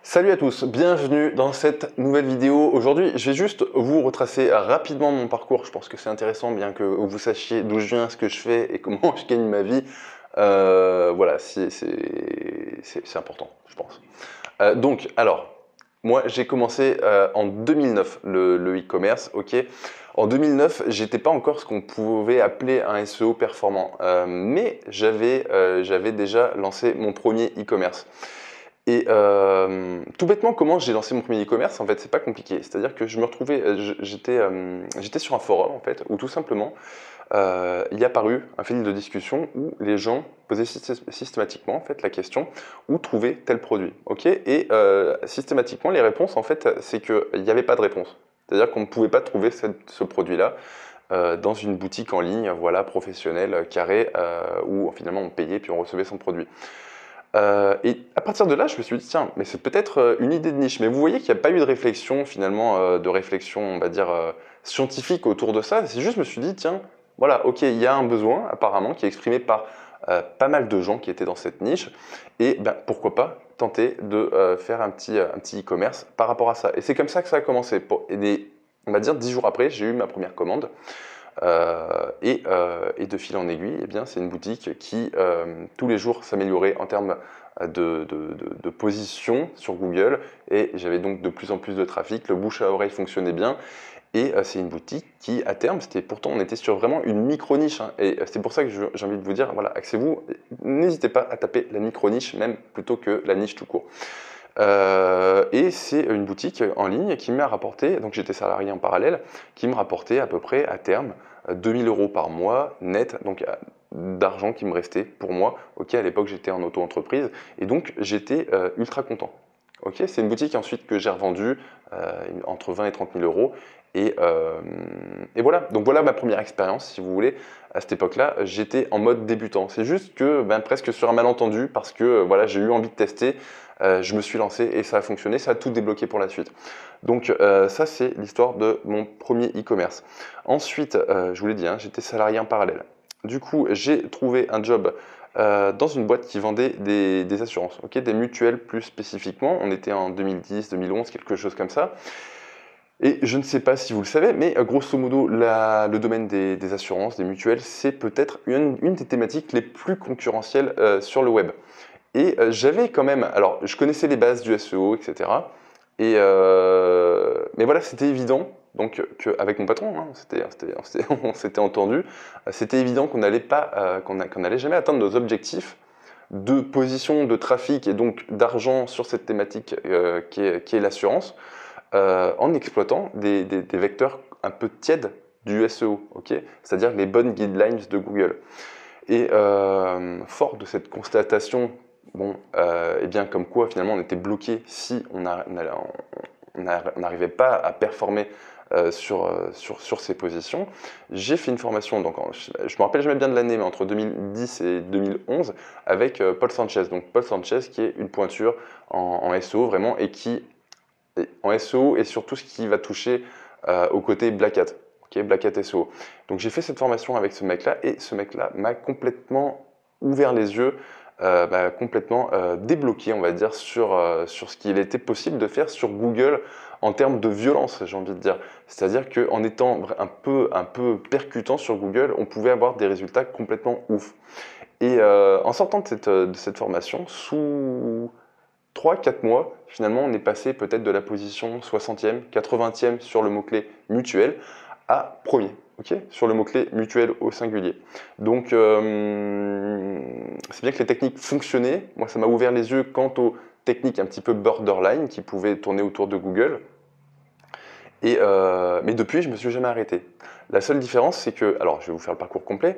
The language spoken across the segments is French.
Salut à tous, bienvenue dans cette nouvelle vidéo. Aujourd'hui, je vais juste vous retracer rapidement mon parcours. Je pense que c'est intéressant, bien que vous sachiez d'où je viens, ce que je fais et comment je gagne ma vie. Voilà, c'est important, je pense. Moi, j'ai commencé en 2009 le e-commerce, ok. En 2009, j'étais pas encore ce qu'on pouvait appeler un SEO performant, mais j'avais déjà lancé mon premier e-commerce. Et tout bêtement, comment j'ai lancé mon premier e-commerce? En fait, c'est pas compliqué. C'est-à-dire que je me retrouvais, j'étais sur un forum en fait, où tout simplement il y a apparu un fil de discussion où les gens posaient systématiquement en fait la question où trouver tel produit. Ok. Et systématiquement, les réponses en fait, c'est qu'il n'y avait pas de réponse. C'est-à-dire qu'on ne pouvait pas trouver ce produit-là dans une boutique en ligne, voilà, professionnelle, carrée, où finalement on payait puis on recevait son produit. Et à partir de là, je me suis dit, tiens, mais c'est peut-être une idée de niche. Mais vous voyez qu'il n'y a pas eu de réflexion, finalement, de réflexion, on va dire, scientifique autour de ça. C'est juste, je me suis dit, tiens, voilà, ok, il y a un besoin, apparemment, qui est exprimé par pas mal de gens qui étaient dans cette niche. Et ben, pourquoi pas tenter de faire un petit e-commerce par rapport à ça. Et c'est comme ça que ça a commencé. On va dire, 10 jours après, j'ai eu ma première commande. Et de fil en aiguille, eh bien, c'est une boutique qui tous les jours s'améliorait en termes de position sur Google, et j'avais donc de plus en plus de trafic, le bouche à oreille fonctionnait bien, et c'est une boutique qui, à terme, pourtant on était sur vraiment une micro-niche, hein, et c'est pour ça que j'ai envie de vous dire, voilà, axez-vous, n'hésitez pas à taper la micro-niche, même plutôt que la niche tout court. Et c'est une boutique en ligne qui m'a rapporté, donc j'étais salarié en parallèle, qui me rapportait à peu près à terme 2000 € par mois net, donc d'argent qui me restait pour moi. Ok, à l'époque j'étais en auto-entreprise et donc j'étais ultra content. Ok, c'est une boutique ensuite que j'ai revendue entre 20 et 30 000 €. Et voilà, donc voilà ma première expérience, si vous voulez. À cette époque-là, j'étais en mode débutant. C'est juste que presque sur un malentendu, parce que voilà, j'ai eu envie de tester, je me suis lancé et ça a fonctionné, ça a tout débloqué pour la suite. Donc ça, c'est l'histoire de mon premier e-commerce. Ensuite, je vous l'ai dit, hein, j'étais salarié en parallèle. Du coup, j'ai trouvé un job dans une boîte qui vendait des assurances, okay, des mutuelles plus spécifiquement. On était en 2010, 2011, quelque chose comme ça. Et je ne sais pas si vous le savez, mais grosso modo, le domaine des assurances, des mutuelles, c'est peut-être une des thématiques les plus concurrentielles sur le web. Et j'avais quand même, alors je connaissais les bases du SEO, etc. Mais voilà, c'était évident, donc qu'avec mon patron, hein, on s'était entendu, c'était évident qu'on n'allait pas, qu'on n'allait jamais atteindre nos objectifs de position, de trafic et donc d'argent sur cette thématique qui est l'assurance, en exploitant des vecteurs un peu tièdes du SEO, ok, c'est-à-dire les bonnes guidelines de Google. Et fort de cette constatation, et bien comme quoi finalement on était bloqué si on n'arrivait pas à performer sur ces positions, j'ai fait une formation, donc je me rappelle jamais bien de l'année, mais entre 2010 et 2011, avec Paul Sanchez. Donc Paul Sanchez qui est une pointure en SEO vraiment, et qui en SEO et sur tout ce qui va toucher au côté Black Hat. Black Hat SEO. Donc j'ai fait cette formation avec ce mec-là, et ce mec-là m'a complètement ouvert les yeux, complètement débloqué, on va dire, sur ce qu'il était possible de faire sur Google en termes de violence, j'ai envie de dire. C'est-à-dire qu'en étant un peu percutant sur Google, on pouvait avoir des résultats complètement ouf. Et en sortant de cette formation, sous 3-4 mois, finalement, on est passé peut-être de la position 60e, 80e sur le mot-clé mutuel à premier, sur le mot-clé mutuel au singulier. Donc, c'est bien que les techniques fonctionnaient. Moi, ça m'a ouvert les yeux quant aux techniques un petit peu borderline qui pouvaient tourner autour de Google. Mais depuis, je ne me suis jamais arrêté. La seule différence, c'est que, alors je vais vous faire le parcours complet,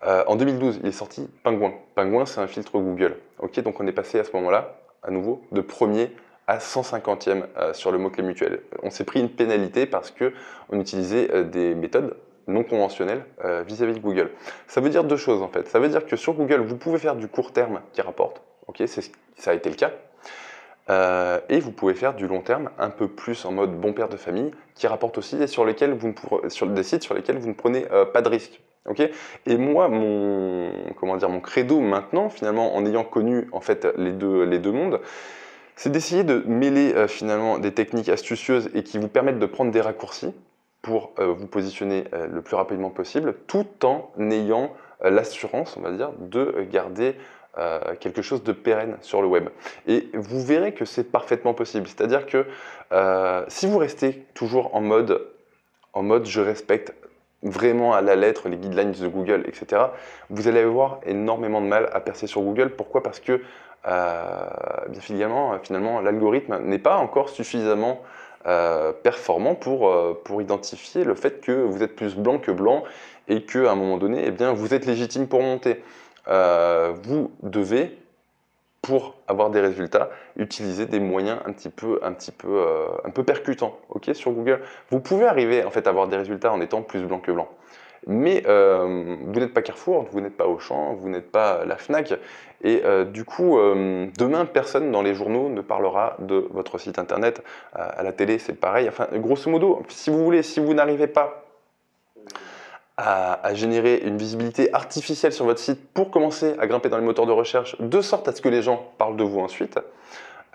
en 2012, il est sorti Penguin. Penguin, c'est un filtre Google. Donc on est passé à ce moment-là, à nouveau, de premier à 150e sur le mot-clé mutuel. On s'est pris une pénalité parce qu'on utilisait des méthodes non conventionnelles vis-à-vis de Google. Ça veut dire deux choses en fait. Ça veut dire que sur Google, vous pouvez faire du court terme qui rapporte. Ça a été le cas. Et vous pouvez faire du long terme, un peu plus en mode bon père de famille, qui rapporte aussi, et sur des sites sur lesquels vous ne prenez pas de risque. Et moi, mon credo maintenant, finalement, en ayant connu en fait les deux mondes, c'est d'essayer de mêler finalement des techniques astucieuses et qui vous permettent de prendre des raccourcis pour vous positionner le plus rapidement possible, tout en ayant l'assurance, on va dire, de garder quelque chose de pérenne sur le web. Et vous verrez que c'est parfaitement possible. C'est-à-dire que si vous restez toujours en mode je respecte vraiment à la lettre les guidelines de Google, etc., vous allez avoir énormément de mal à percer sur Google. Pourquoi? Parce que bien finalement l'algorithme n'est pas encore suffisamment performant pour identifier le fait que vous êtes plus blanc que blanc et qu'à un moment donné, eh bien, vous êtes légitime pour monter. Vous devez, pour avoir des résultats, utiliser des moyens un peu percutants, ok, sur Google. Vous pouvez arriver en fait à avoir des résultats en étant plus blanc que blanc. Mais vous n'êtes pas Carrefour, vous n'êtes pas Auchan, vous n'êtes pas la Fnac. Et du coup, demain, personne dans les journaux ne parlera de votre site internet. À la télé, c'est pareil. Enfin, grosso modo, si vous voulez, si vous n'arrivez pas à générer une visibilité artificielle sur votre site pour commencer à grimper dans les moteurs de recherche, de sorte à ce que les gens parlent de vous ensuite,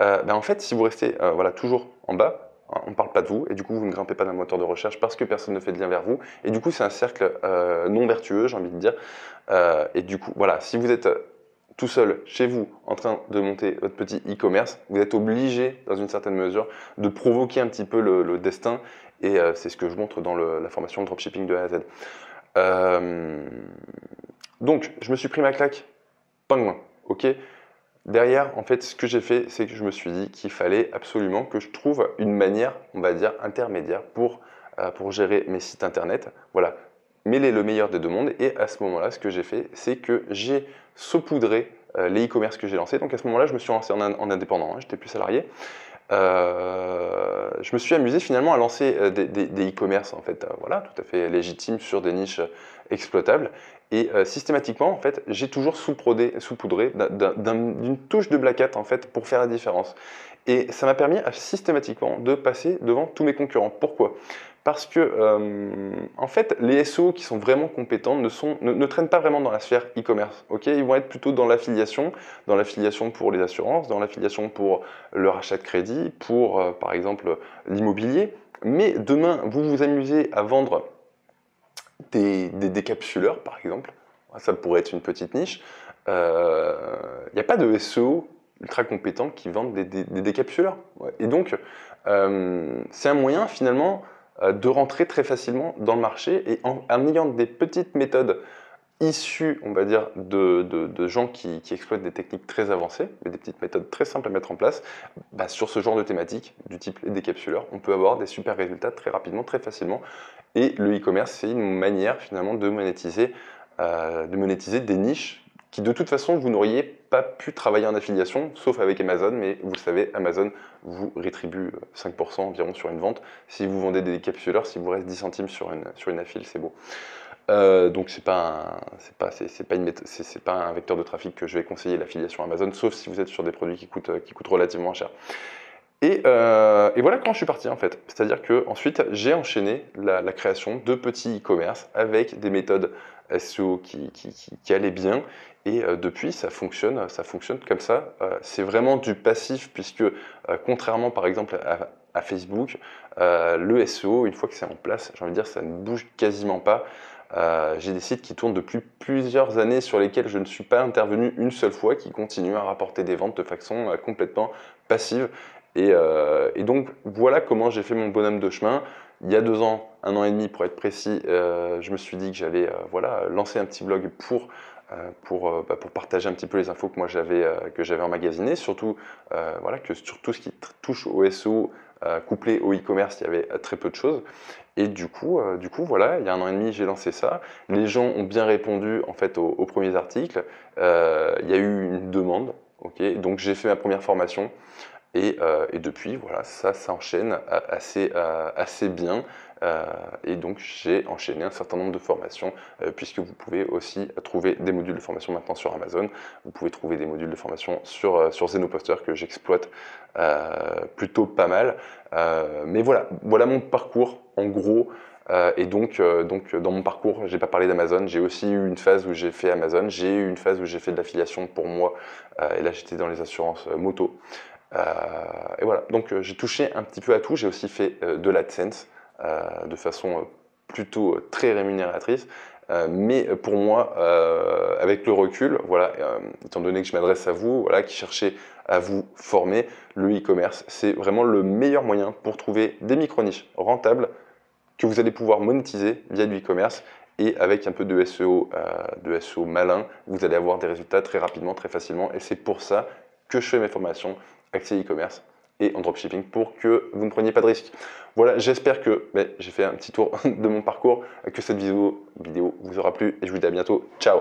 en fait, si vous restez voilà, toujours en bas, on ne parle pas de vous, et du coup, vous ne grimpez pas dans le moteur de recherche parce que personne ne fait de lien vers vous. Et du coup, c'est un cercle non vertueux, j'ai envie de dire. Et du coup, voilà, si vous êtes tout seul chez vous en train de monter votre petit e-commerce, vous êtes obligé, dans une certaine mesure, de provoquer un petit peu le destin. Et c'est ce que je montre dans la formation de dropshipping de A à Z. Donc, je me suis pris ma claque, pingouin, ok. Derrière, en fait, ce que j'ai fait, c'est que je me suis dit qu'il fallait absolument que je trouve une manière, on va dire, intermédiaire pour gérer mes sites internet. Voilà, mêler le meilleur des deux mondes. Et à ce moment-là, ce que j'ai fait, c'est que j'ai saupoudré les e-commerce que j'ai lancés. Donc à ce moment-là, je me suis lancé en indépendant, hein, j'étais plus salarié. Je me suis amusé finalement à lancer des e-commerce en fait, voilà, tout à fait légitimes sur des niches exploitables. Et systématiquement, en fait, j'ai toujours saupoudré d'une touche de black hat en fait pour faire la différence. Et ça m'a permis systématiquement de passer devant tous mes concurrents. Pourquoi? Parce que, en fait, les SEO qui sont vraiment compétents ne traînent pas vraiment dans la sphère e-commerce. Okay, ils vont être plutôt dans l'affiliation pour les assurances, dans l'affiliation pour le rachat de crédit, pour, par exemple, l'immobilier. Mais demain, vous vous amusez à vendre des décapsuleurs, par exemple. Ça pourrait être une petite niche. Il n'y a pas de SEO ultra compétents qui vendent des décapsuleurs. Ouais. Et donc, c'est un moyen finalement de rentrer très facilement dans le marché et en ayant des petites méthodes issues, on va dire, de gens qui exploitent des techniques très avancées, mais des petites méthodes très simples à mettre en place, bah, sur ce genre de thématique, du type les décapsuleurs, on peut avoir des super résultats très rapidement, très facilement. Et le e-commerce, c'est une manière finalement de monétiser des niches qui de toute façon vous n'auriez pas pu travailler en affiliation, sauf avec Amazon, mais vous le savez, Amazon vous rétribue 5% environ sur une vente. Si vous vendez des décapsuleurs, s'il vous reste 10 centimes sur une affile, c'est beau. Donc c'est pas un vecteur de trafic que je vais conseiller l'affiliation Amazon, sauf si vous êtes sur des produits qui coûtent relativement cher. Et voilà comment je suis parti en fait. C'est-à-dire que ensuite j'ai enchaîné la création de petits e-commerce avec des méthodes SEO qui allaient bien. Et depuis ça fonctionne comme ça. C'est vraiment du passif puisque contrairement par exemple à Facebook, le SEO une fois que c'est en place, j'ai envie de dire ça ne bouge quasiment pas. J'ai des sites qui tournent depuis plusieurs années sur lesquels je ne suis pas intervenu une seule fois, qui continuent à rapporter des ventes de façon complètement passive. Et donc voilà comment j'ai fait mon bonhomme de chemin. Il y a 2 ans, 1 an et demi pour être précis, je me suis dit que j'allais lancer un petit blog pour partager un petit peu les infos que moi j'avais emmagasinées, surtout que sur tout ce qui touche au SEO couplé au e-commerce, il y avait très peu de choses. Et du coup, voilà, il y a 1 an et demi, j'ai lancé ça. Les gens ont bien répondu en fait aux premiers articles. Il y a eu une demande, ok. Donc j'ai fait ma première formation. Et depuis, voilà, ça s'enchaîne assez bien. Et donc, j'ai enchaîné un certain nombre de formations, puisque vous pouvez aussi trouver des modules de formation maintenant sur Amazon. Vous pouvez trouver des modules de formation sur Zenoposter que j'exploite plutôt pas mal. Mais voilà mon parcours en gros. Et donc, dans mon parcours, j'ai pas parlé d'Amazon. J'ai aussi eu une phase où j'ai fait Amazon. J'ai eu une phase où j'ai fait de l'affiliation pour moi. Et là, j'étais dans les assurances moto. Et voilà, donc j'ai touché un petit peu à tout. J'ai aussi fait de l'AdSense de façon plutôt très rémunératrice. Mais pour moi, avec le recul, voilà, étant donné que je m'adresse à vous, voilà, qui cherchez à vous former, le e-commerce, c'est vraiment le meilleur moyen pour trouver des micro-niches rentables que vous allez pouvoir monétiser via du e-commerce. Et avec un peu de SEO malin, vous allez avoir des résultats très rapidement, très facilement. Et c'est pour ça que je fais mes formations accès e-commerce et en dropshipping pour que vous ne preniez pas de risques. Voilà, j'espère que j'ai fait un petit tour de mon parcours, que cette vidéo vous aura plu et je vous dis à bientôt. Ciao!